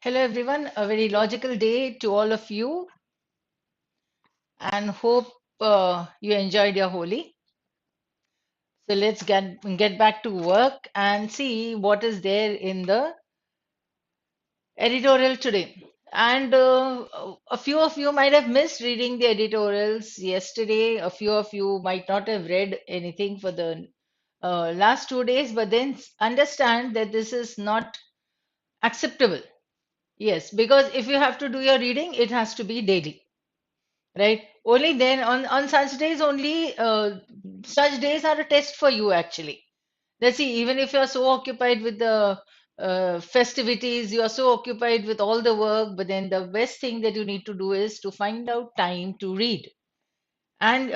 Hello, everyone. A very logical day to all of you, and hope you enjoyed your Holi. So let's get back to work and see what is there in the editorial today. And a few of you might have missed reading the editorials yesterday. A few of you might not have read anything for the last 2 days, but then understand that this is not acceptable. Yes, because if you have to do your reading, it has to be daily. Right? Only then on such days only such days are a test for you actually. Let's see, even if you're so occupied with the festivities, you're so occupied with all the work, but then the best thing that you need to do is to find out time to read. And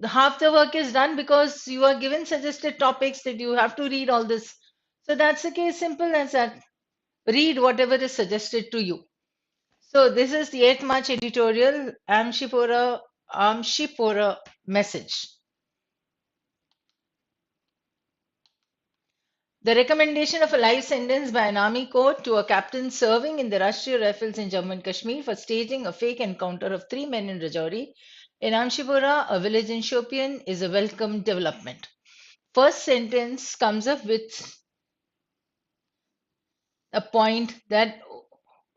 half the work is done because you are given suggested topics that you have to read all this. So that's the case, simple as that. Read whatever is suggested to you. So this is the 8th March editorial, Amshipora message. The recommendation of a life sentence by an army court to a captain serving in the Rashtriya Rifles in Jammu and Kashmir for staging a fake encounter of 3 men in Rajouri in Amshipora, a village in Shopian, is a welcome development. First sentence comes up with a point that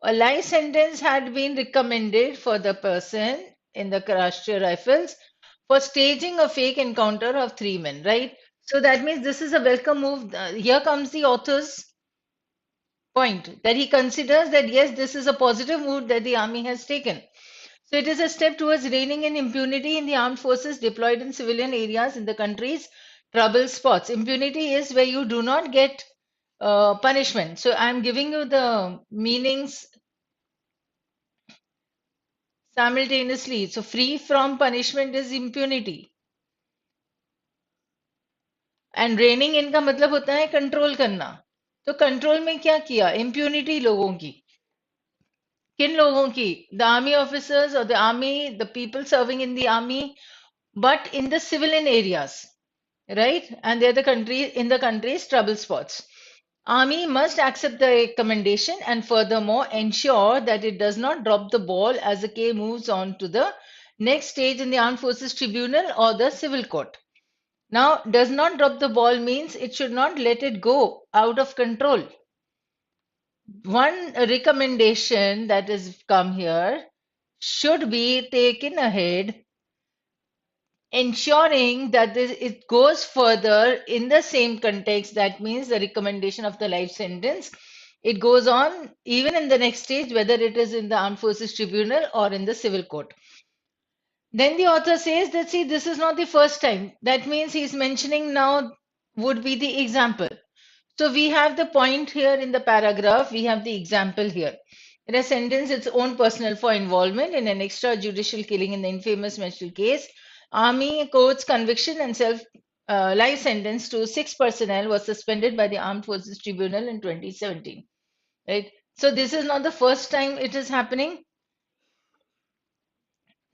a life sentence had been recommended for the person in the Rashtriya Rifles for staging a fake encounter of 3 men, right? So that means this is a welcome move. Here comes the author's point that he considers that yes, this is a positive move that the army has taken. So it is a step towards reining in impunity in the armed forces deployed in civilian areas in the country's trouble spots. Impunity is where you do not get punishment. So I'm giving you the meanings simultaneously. So free from punishment is impunity. And raining इन का मतलब होता है control करना. तो control में क्या किया? Impunity लोगों की. किन लोगों की? द आर्मी ऑफिसर्स और the army, the people serving in the army, but in the civilian areas, right? And they're the country in the country's trouble spots. Army must accept the recommendation and furthermore ensure that it does not drop the ball as the case moves on to the next stage in the Armed Forces Tribunal or the Civil Court. Now, does not drop the ball means it should not let it go out of control. One recommendation that has come here should be taken ahead, ensuring that it goes further in the same context. That means the recommendation of the life sentence. It goes on even in the next stage, whether it is in the Armed Forces Tribunal or in the Civil Court. Then the author says that, see, this is not the first time. That means he's mentioning now would be the example. So we have the point here in the paragraph, we have the example here. In a sentence, its own personnel for involvement in an extrajudicial killing in the infamous Mitchell case, Army court's conviction and life sentence to 6 personnel was suspended by the Armed Forces Tribunal in 2017. Right? So this is not the first time it is happening.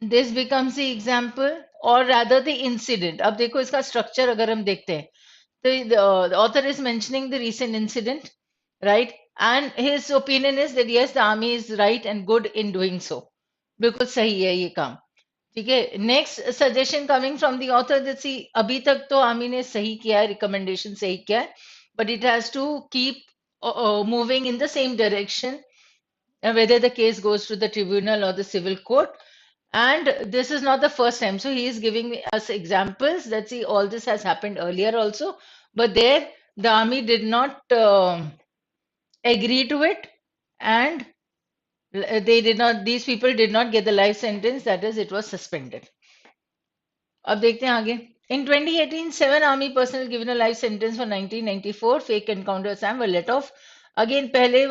This becomes the example or rather the incident. अब देखो इसका structure अगर हम देखते हैं तो the author is mentioning the recent incident, right? And his opinion is that yes, the army is right and good in doing so. बिल्कुल सही है ये काम. ठीक है. Next suggestion coming from the author that see अभी तक तो आर्मी ने सही किया है, recommendation सही किया है, but it has to keep moving in the same direction, whether the case goes to the tribunal or the civil court. And this is not the first time. So he is giving us examples that see all this has happened earlier also, but there the army did not agree to it, and they did not. These people did not get the life sentence. That is, it was suspended. अब देखते हैं आगे. In 2018, 7 army personnel given a life sentence for 1994 fake encounter Sam were let off. Again, पहले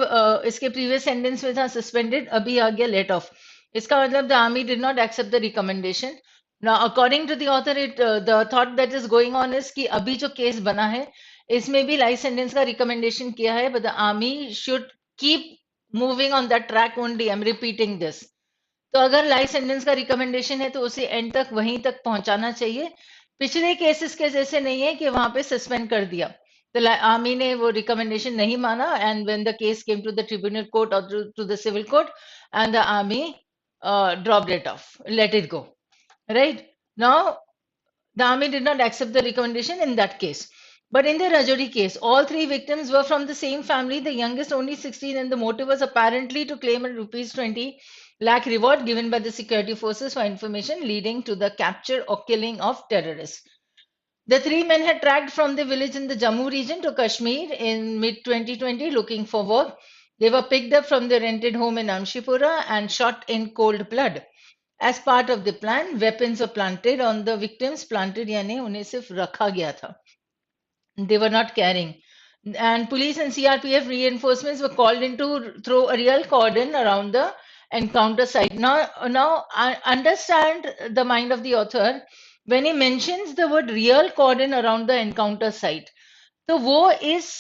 इसके previous sentence में था suspended, अभी आ गया let off. इसका मतलब the army did not accept the recommendation. Now, according to the author, the thought that is going on is कि अभी जो case बना है, इसमें भी life sentence का recommendation किया है, but the army should keep moving on that track only. I'm repeating this. तो अगर लाइफ सेंटेंस का रिकमेंडेशन है तो उसे एंड तक वहीं तक पहुंचाना चाहिए. पिछले केसेस के जैसे नहीं है कि वहां पे सस्पेंड कर दिया. आर्मी ने वो रिकमेंडेशन नहीं माना, and when the case came to the tribunal court और to the civil court, and the army dropped it off, let it go. Right? Now, the army did not accept the recommendation in that case. But in the Rajouri case, all three victims were from the same family, the youngest only 16, and the motive was apparently to claim a rupees 20 lakh reward given by the security forces for information leading to the capture or killing of terrorists. The three men had tracked from the village in the Jammu region to Kashmir in mid 2020 looking for work. They were picked up from their rented home in Amshipura and shot in cold blood. As part of the plan, weapons were planted on the victims. Planted यानी उन्हें सिर्फ रखा गया था. They were not carrying. And police and CRPF reinforcements were called in to throw a real cordon around the encounter site. Now I understand the mind of the author when he mentions the word real cordon around the encounter site. तो वो इस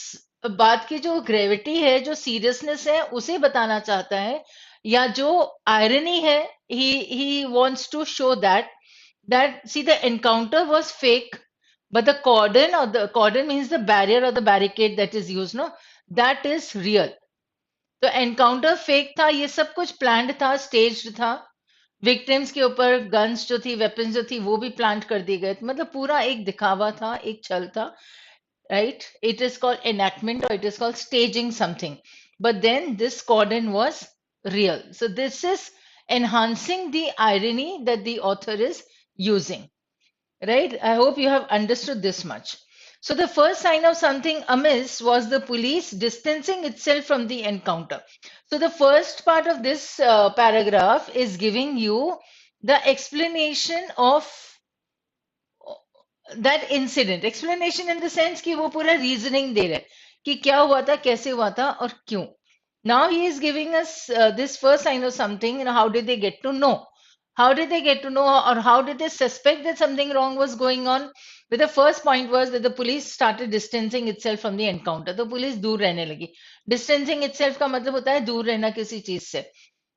बात की जो gravity है, जो seriousness है, उसे बताना चाहता है, या जो आयरनी है, he wants to show that see, the encounter was fake, but the cordon, or the cordon means the barrier or the barricade that is used, no, that is real. तो encounter fake था, ये सब कुछ planned था, staged था. Victims के ऊपर guns जो थी, वेपन्स जो थी, वो भी प्लांट कर दिए गए थे. मतलब पूरा एक दिखावा था, एक छल था. Right? It is called enactment, or it is called staging something. But then this cordon was real. So this is enhancing the irony that the author is using. Right? I hope you have understood this much. So the first sign of something amiss was the police distancing itself from the encounter. So the first part of this paragraph is giving you the explanation of that incident. Explanation in the sense कि वो पूरा reasoning दे रहे हैं कि क्या हुआ था, कैसे हुआ था और क्यों. Now he is giving us this first sign of something. How did they get to know? How did they get to know, or how did they suspect that something wrong was going on? But the first point was that the police started distancing itself from the encounter. तो police दूर रहने लगी. Distancing itself का मतलब होता है दूर रहना किसी चीज से.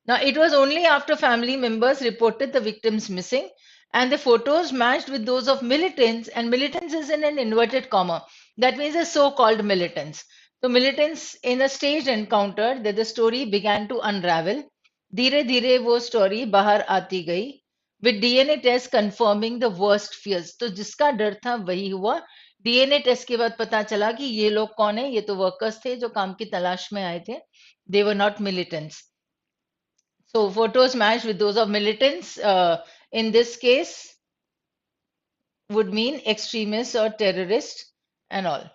Now, it was only after family members reported the victims missing and the photos matched with those of militants, and militants is in an inverted comma. That means the so-called militants. So militants in a staged encounter that the story began to unravel. धीरे धीरे वो story बाहर आती गई with DNA test confirming the worst fears. तो जिसका डर था वही हुआ. DNA test के बाद पता चला कि ये लोग कौन है, ये तो workers थे जो काम की तलाश में आए थे. They were not militants. So photos matched with those of militants in this case would mean extremists or terrorists and all.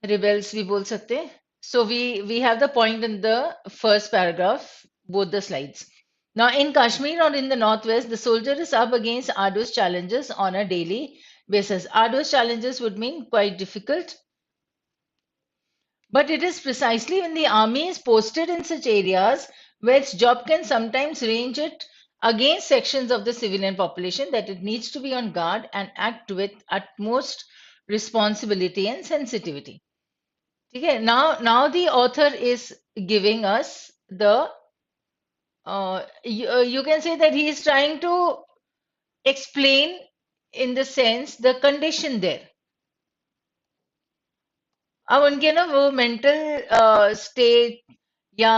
Rebels भी बोल सकते हैं. So we have the point in the first paragraph, both the slides. Now in Kashmir or in the Northwest, the soldier is up against arduous challenges on a daily basis. Arduous challenges would mean quite difficult. But it is precisely when the army is posted in such areas where its job can sometimes range it against sections of the civilian population that it needs to be on guard and act with utmost responsibility and sensitivity. Okay, now the author is giving us the, you can say that he is trying to explain in the sense the condition there. अब उनके ना वो mental state या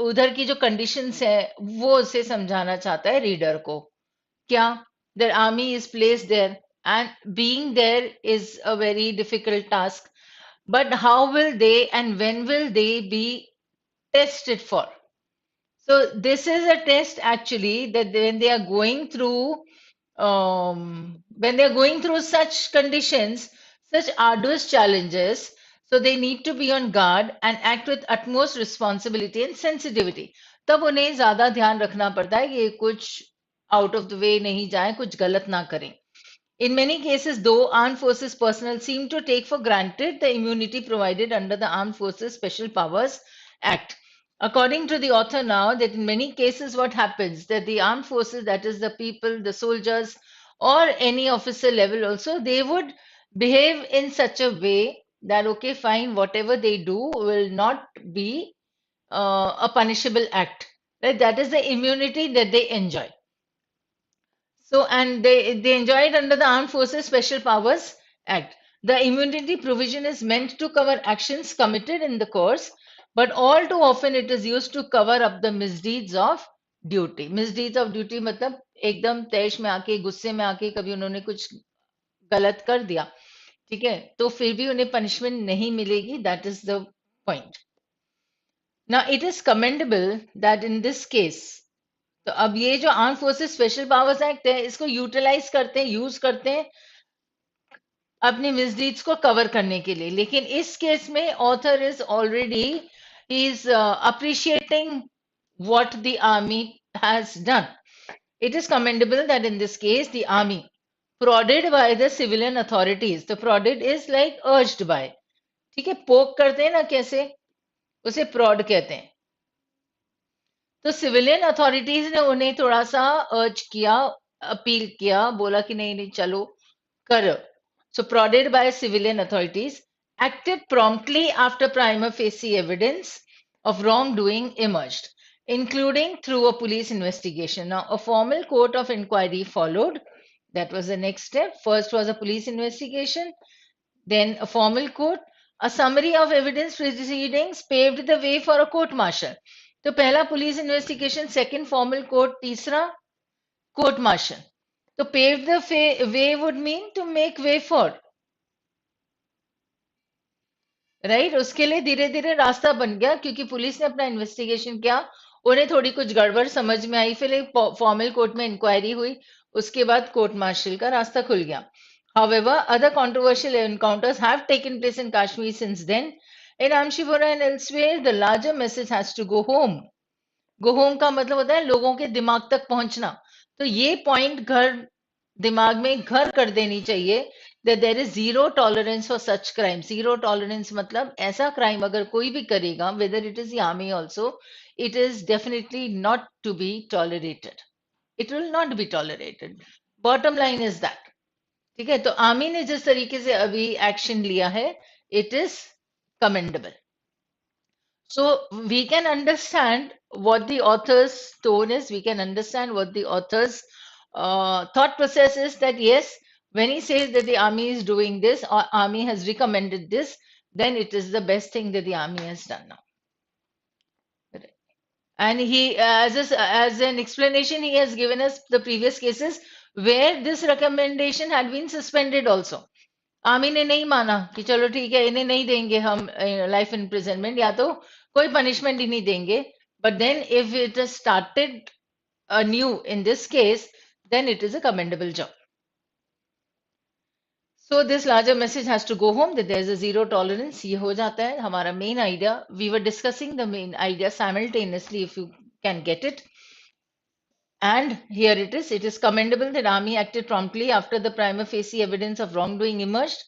उधर की जो conditions है वो उसे समझाना चाहता है रीडर को. क्या? The army is place there and being there is a very difficult task, but how will they and when will they be tested for? So this is a test actually, that when they are going through when they are going through such conditions, such arduous challenges, so they need to be on guard and act with utmost responsibility and sensitivity. तब उन्हें ज्यादा ध्यान रखना पड़ता है कि कुछ out of the way नहीं जाए, कुछ गलत ना करें. In many cases, though, armed forces personnel seem to take for granted the immunity provided under the Armed Forces Special Powers Act. According to the author now, that in many cases what happens, that the armed forces, that is the people, the soldiers, or any officer level also, they would behave in such a way that, okay, fine, whatever they do will not be a punishable act. Right? That is the immunity that they enjoy. So, and they enjoy it under the Armed Forces Special Powers Act. The immunity provision is meant to cover actions committed in the course, but all too often it is used to cover up the misdeeds of duty. Misdeeds of duty मतलब एकदम तैश में आके गुस्से में आके कभी उन्होंने कुछ गलत कर दिया, ठीक है, तो फिर भी उन्हें पनिशमेंट नहीं मिलेगी. That is the point. Now it is commendable that in this case, तो अब ये जो arm forces special powers act है इसको यूटिलाइज करते हैं, यूज करते हैं अपनी मिसडीड्स को कवर करने के लिए. लेकिन इस केस में author is already is appreciating what the army has done. It is commendable that in this case the army, prodded by the civilian authorities, the prodded is like urged by, ठीक है, पोक करते हैं ना कैसे, उसे प्रॉड कहते हैं. तो सिविलियन अथॉरिटीज ने उन्हें थोड़ा सा अर्ज किया, अपील किया, बोला कि नहीं नहीं चलो करो. So prodded by civilian authorities, acted promptly after prima facie evidence of wrongdoing emerged, including through a police investigation. Now, a formal court of inquiry followed. That was the next step. First was a police investigation, then a formal court. A summary of evidence proceedings paved the way for a court martial. तो पहला police investigation, second formal court, तीसरा court martial. तो pave the way would mean to make way for, right. उसके लिए धीरे धीरे रास्ता बन गया क्योंकि पुलिस ने अपना इन्वेस्टिगेशन किया, उन्हें थोड़ी कुछ गड़बड़ समझ में आई, फिर एक फॉर्मल कोर्ट में इंक्वायरी हुई, उसके बाद कोर्ट मार्शल का रास्ता खुल गया. However, other controversial encounters have taken place in Kashmir since then. In Amshipura and elsewhere, the larger message has to go home. Go home का मतलब होता है लोगों के दिमाग तक पहुंचना. तो ये पॉइंट घर दिमाग में घर कर देनी चाहिए that there is zero tolerance for such crime. Zero tolerance मतलब ऐसा क्राइम अगर कोई भी करेगा, whether it is the army also, it is definitely not to be tolerated. It will not be tolerated. Bottom line is that. ठीक है, तो army ने जिस तरीके से अभी एक्शन लिया है, it is commendable. So we can understand what the author's tone is. We can understand what the author's thought process is. That yes, when he says that the army is doing this or army has recommended this, then it is the best thing that the army has done now. And he, as an explanation, he has given us the previous cases where this recommendation had been suspended also. Army ने नहीं माना कि चलो ठीक है इन्हें नहीं देंगे हम लाइफ इम्प्रिजनमेंट या तो कोई पनिशमेंट ही नहीं देंगे, but then if it is started new in this case then it is a commendable job. So this larger message has to go home that there is a zero tolerance. ये हो जाता है हमारा main idea. We were discussing the main idea simultaneously if you can get it. And here it is. It is commendable that army acted promptly after the prima facie evidence of wrongdoing emerged,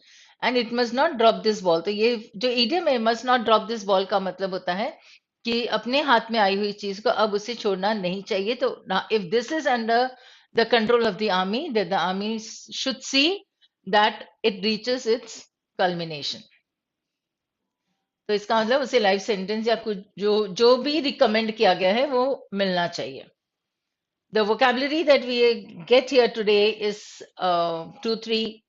and it must not drop this ball. तो ये जो idiom है must not drop this ball का मतलब होता है कि अपने हाथ में आई हुई चीज को अब उसे छोड़ना नहीं चाहिए. तो if this is under the control of the army, that the army should see that it reaches its culmination. तो इसका मतलब उसे लाइफ सेंटेंस या कुछ जो भी रिकमेंड किया गया है वो मिलना चाहिए. The vocabulary that we get here today is 2, 3.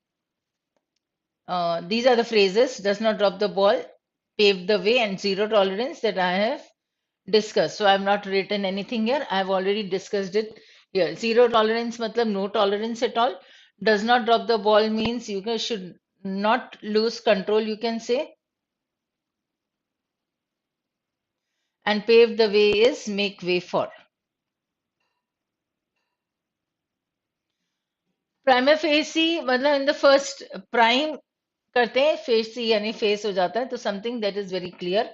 These are the phrases: does not drop the ball, pave the way, and zero tolerance that I have discussed. So I have not written anything here. I have already discussed it here. Zero tolerance matlab no tolerance at all. Does not drop the ball means you should not lose control, you can say. And pave the way is make way for. Prima facie मतलब इन the first prime करते हैं, facie यानी face हो जाता है, तो something that is very clear,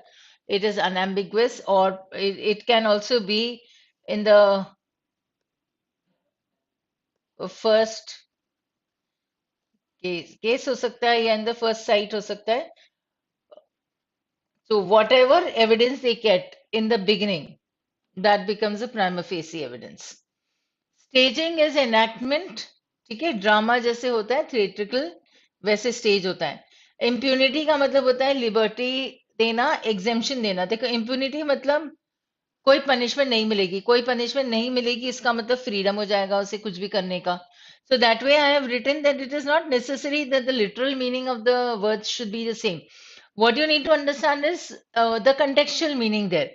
it is unambiguous, और it can also be in the first case हो सकता है या इन द फर्स्ट साइट हो सकता है. So whatever evidence they get in the beginning, that becomes a prima facie evidence. Staging is enactment. ठीक है, ड्रामा जैसे होता है थिएट्रिकल वैसे स्टेज होता है. इम्प्यूनिटी का मतलब होता है लिबर्टी देना, एग्जेम्पशन देना. देखो इम्प्यूनिटी मतलब कोई पनिशमेंट नहीं मिलेगी, कोई पनिशमेंट नहीं मिलेगी, इसका मतलब फ्रीडम हो जाएगा उसे कुछ भी करने का. So that way I have written that it is not necessary that the literal meaning of the words should be the same. What you need to understand is the contextual meaning there.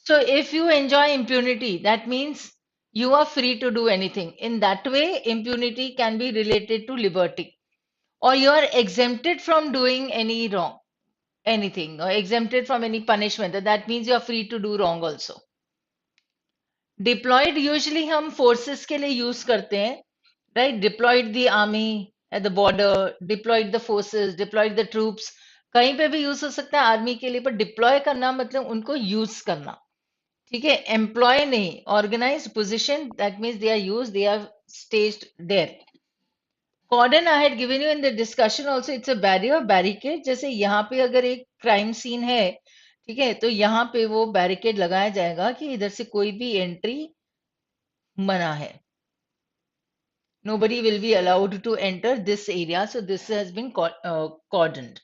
So if you enjoy impunity, that means you are free to do anything. In that way, impunity can be related to liberty, or you are exempted from doing any wrong, anything, or exempted from any punishment. That means you are free to do wrong also. Deployed usually हम forces के लिए use करते हैं, right. Deployed the army at the border, deployed the forces, deployed the troops, कहीं पे भी use हो सकता है आर्मी के लिए, पर डिप्लॉय करना मतलब उनको यूज करना. ठीक है, एम्प्लॉय नहीं, organise position, that means they are use, they are staged there. Cordon I had given you in the discussion also, it's a barrier, barricade. जैसे यहाँ पे अगर एक क्राइम सीन है, ठीक है, तो यहाँ पे वो बैरिकेड लगाया जाएगा कि इधर से कोई भी एंट्री मना है. Nobody will be allowed to enter this area, so this has been cordoned.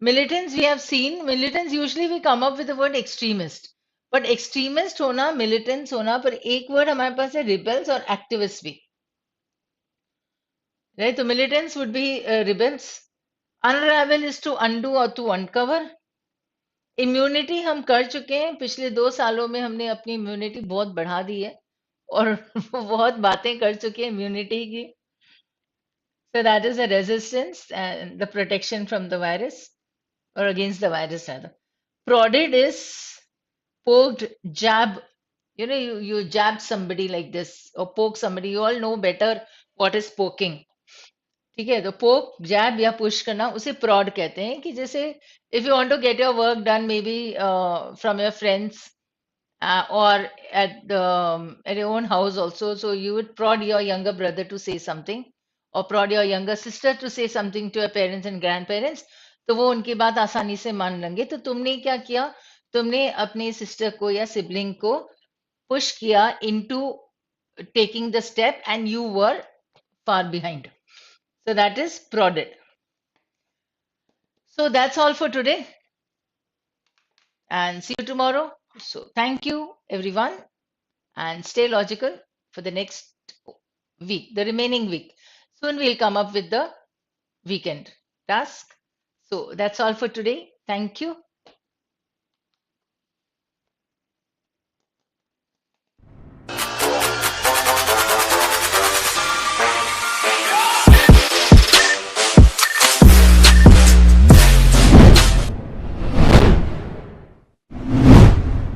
Militants, we have seen, militants usually we come up with the word extremist, but extremist होना, militants होना, पर एक word हमारे पास है rebels और activists भी, right? So militants would be rebels. Unravel is to undo or to uncover. Immunity हम कर चुके हैं, पिछले 2 सालों में हमने अपनी इम्यूनिटी बहुत बढ़ा दी है और बहुत बातें कर चुके हैं इम्यूनिटी की. So that is the resistance and the protection from the virus, or against the virus rather. Prodded is poked, jab. You know, you jab somebody like this or poke somebody. You all know better what is poking. ठीक है, तो पोक, जैब या push करना, उसे प्रॉड कहते हैं. कि जैसे if you want to get your work done maybe from your friends, or at your own house also, so you would prod your younger brother to say something, or prod your younger sister to say something to your parents and grandparents, तो वो उनकी बात आसानी से मान लेंगे. तो तुमने क्या किया, तुमने अपने सिस्टर को या सिबलिंग को पुश किया into taking the step and you were far behind. So that is prodded. So that's all for today and see you tomorrow. So thank you everyone and stay logical for the next week, the remaining week. Soon we'll come up with the weekend task. So that's all for today. Thank you.